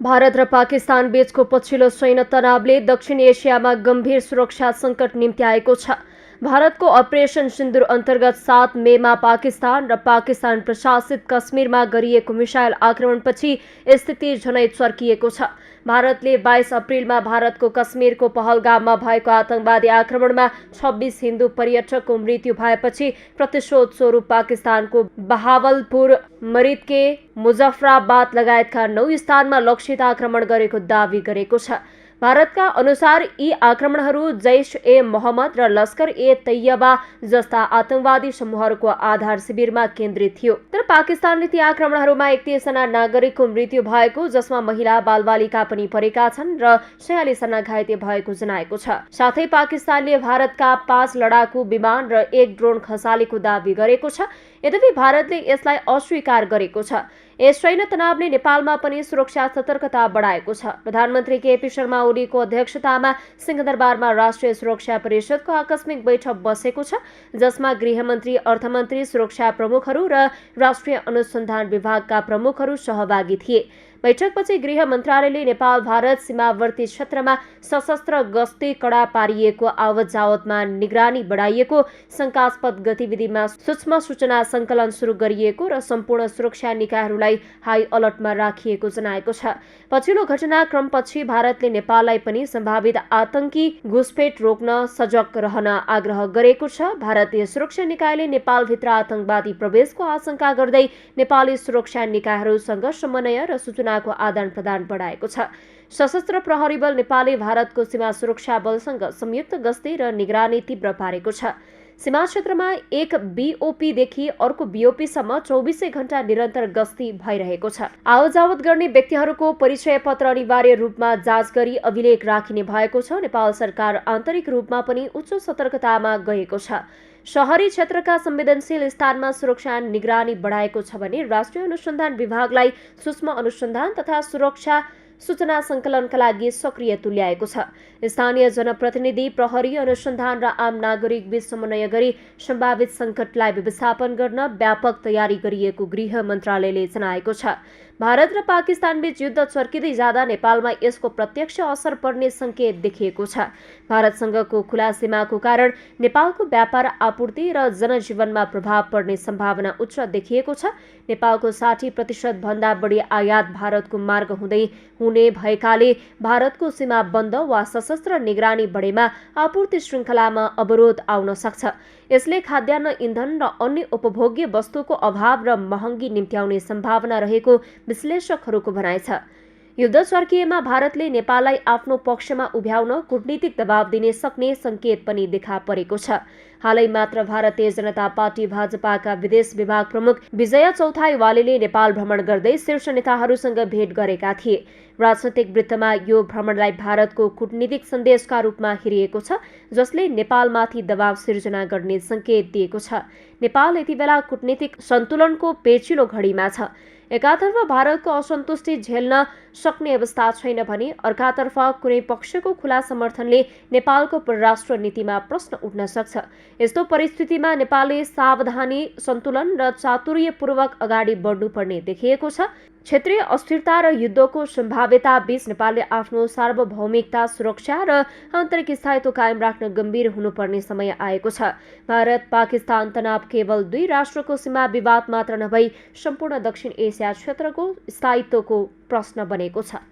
भारत र पाकिस्तान बीचको पछिल्लो सैन्य तनावले दक्षिण एसियामा गम्भीर सुरक्षा सङ्कट निम्ति आएको छ। भारतको अपरेसन सिन्दुर अन्तर्गत 7 मेमा पाकिस्तान र पाकिस्तान प्रशासित कश्मीरमा गरिएको मिसाइल आक्रमणपछि स्थिति झनै चर्किएको छ। भारतले 22 अप्रिलमा भारतको कश्मीरको पहलगाममा भएको आतंकवादी आक्रमणमा 26 हिन्दू पर्यटकको मृत्यु भएपछि प्रतिशोध स्वरूप पाकिस्तानको बहावलपुर, मरिदके, मुजफ्फराबाद लगायतका 9 स्थानमा लक्षित आक्रमण गरेको दावी गरेको छ। भारतका अनुसार यी आक्रमणहरू जैश-ए-मोहम्मद र लस्कर-ए-तैयबा जस्ता आतंकवादी समूहहरूको आधार शिविरमा केन्द्रित थियो। तर पाकिस्तानले ती आक्रमणहरूमा 31 जना नागरिकको मृत्यु भएको, जसमा महिला बालबालिका पनि परेका छन् र 46 जना घाइते भएको जनाएको छ। साथै पाकिस्तानले भारतका 5 लडाकु विमान र 1 ड्रोन खसालेको दावी गरेको छ। यद्यपि भारतले यसलाई अस्वीकार गरेको छ। यस सैन्य तनावले नेपालमा पनि सुरक्षा सतर्कता बढाएको छ। प्रधानमन्त्री केपी शर्मा ओलीको अध्यक्षतामा सिंहदरबारमा राष्ट्रिय सुरक्षा परिषदको आकस्मिक बैठक बसेको छ, जसमा गृहमन्त्री, अर्थमन्त्री, सुरक्षा प्रमुखहरू र राष्ट्रिय अनुसन्धान विभागका प्रमुखहरू सहभागी थिए। बैठकपछि गृह मन्त्रालयले नेपाल भारत सीमावर्ती क्षेत्रमा सशस्त्र गस्ती कडा पारिएको, आवत जावतमा निगरानी बढाइएको, शंकास्पद गतिविधिमा सूक्ष्म सूचना संकलन सुरु गरिएको र सम्पूर्ण सुरक्षा निकायहरूलाई हाई अलर्टमा राखिएको जनाएको छ। पछिल्लो घटनाक्रमपछि भारतले नेपाललाई पनि सम्भावित आतंकी घुसपेठ रोक्न सजग रहन आग्रह गरेको छ। भारतीय सुरक्षा निकायले नेपालभित्र आतंकवादी प्रवेशको आशंका गर्दै नेपाली सुरक्षा निकायहरूसँग समन्वय र सूचनाको आदान प्रदान बढाएको छ। सशस्त्र प्रहरी बल नेपालले भारतको सीमा सुरक्षा बलसँग संयुक्त गस्ती र निगरानी तीव्र पारेको छ। सीमा क्षेत्रमा एक बीओपीदेखि अर्को बीओपीसम्म 24 घण्टा निरन्तर गस्ती भइरहेको छ। आवत-जावत गर्ने व्यक्तिहरूको परिचय पत्र अनिवार्य रूपमा जाँच गरी अभिलेख राखिने भएको छ। नेपाल सरकार आन्तरिक रूपमा पनि उच्च सतर्कतामा गएको छ। शहरी क्षेत्रका संवेदनशील स्थानमा सुरक्षा निगरानी बढाएको छ भने राष्ट्रिय अनुसन्धान विभागलाई सूक्ष्म अनुसन्धान तथा सुरक्षा सूचना संकलनका लागि सक्रिय तुल्याएको छ। स्थानीय जनप्रतिनिधि, प्रहरी, अनुसन्धान र आम नागरिक बीच समन्वय गरी सम्भावित संकटलाई व्यवस्थापन गर्न व्यापक तयारी गरिएको गृह मन्त्रालयले जनाएको छ। भारत र पाकिस्तान बीच युद्ध चर्किँदै जाँदा नेपालमा यसको प्रत्यक्ष असर पर्ने संकेत देखिएको छ। भारतसँगको खुला सीमाको कारण नेपालको व्यापार, आपूर्ति र जनजीवनमा प्रभाव पर्ने सम्भावना उच्च देखिएको छ। नेपालको 60% भन्दा बढी आयात भारतको मार्ग हुँदै हुने भएकाले भारतको सीमा बन्द वा सशस्त्र निगरानी बढेमा आपूर्ति श्रृङ्खलामा अवरोध आउन सक्छ। यसले खाद्यान्न, इन्धन र अन्य उपभोग्य वस्तुको अभाव र महँगी निम्त्याउने सम्भावना रहेको विश्लेषकहरूको भनाइ छ। युद्ध चर्किएमा भारतले नेपाललाई आफ्नो पक्षमा उभ्याउन कूटनीतिक दबाव दिन सक्ने संकेत पनि देखा परेको छ। हालै मात्र भारतीय जनता पार्टी भाजपाका विदेश विभाग प्रमुख विजय चौथाईवालेले नेपाल भ्रमण गर्दै शीर्ष नेताहरूसँग भेट गरेका थिए। राजनैतिक वृत्तमा यो भ्रमणलाई भारतको कूटनीतिक सन्देशका रूपमा हेरिएको छ, जसले नेपालमाथि दबाव सिर्जना गर्ने संकेत दिएको छ। नेपाल यति बेला कूटनीतिक सन्तुलनको पेचिलो घडीमा छ। एकातर्फ भारतको असन्तुष्टि झेल्न सक्ने अवस्था छैन भने अर्कातर्फ कुनै पक्षको खुला समर्थनले नेपालको परराष्ट्र नीतिमा प्रश्न उठ्न सक्छ। यस्तो परिस्थितिमा नेपालले सावधानी, सन्तुलन र चातुर्यपूर्वक अगाडि बढ्नुपर्ने देखिएको छ। क्षेत्रीय अस्थिरता र युद्धको सम्भाव्यता बीच नेपालले आफ्नो सार्वभौमिकता, सुरक्षा र आन्तरिक स्थायित्व कायम राख्न गम्भीर हुनुपर्ने समय आएको छ। भारत पाकिस्तान तनाव केवल 2 राष्ट्रको सीमा विवाद मात्र नभई सम्पूर्ण दक्षिण एसिया क्षेत्रको स्थायित्वको प्रश्न बनेको छ।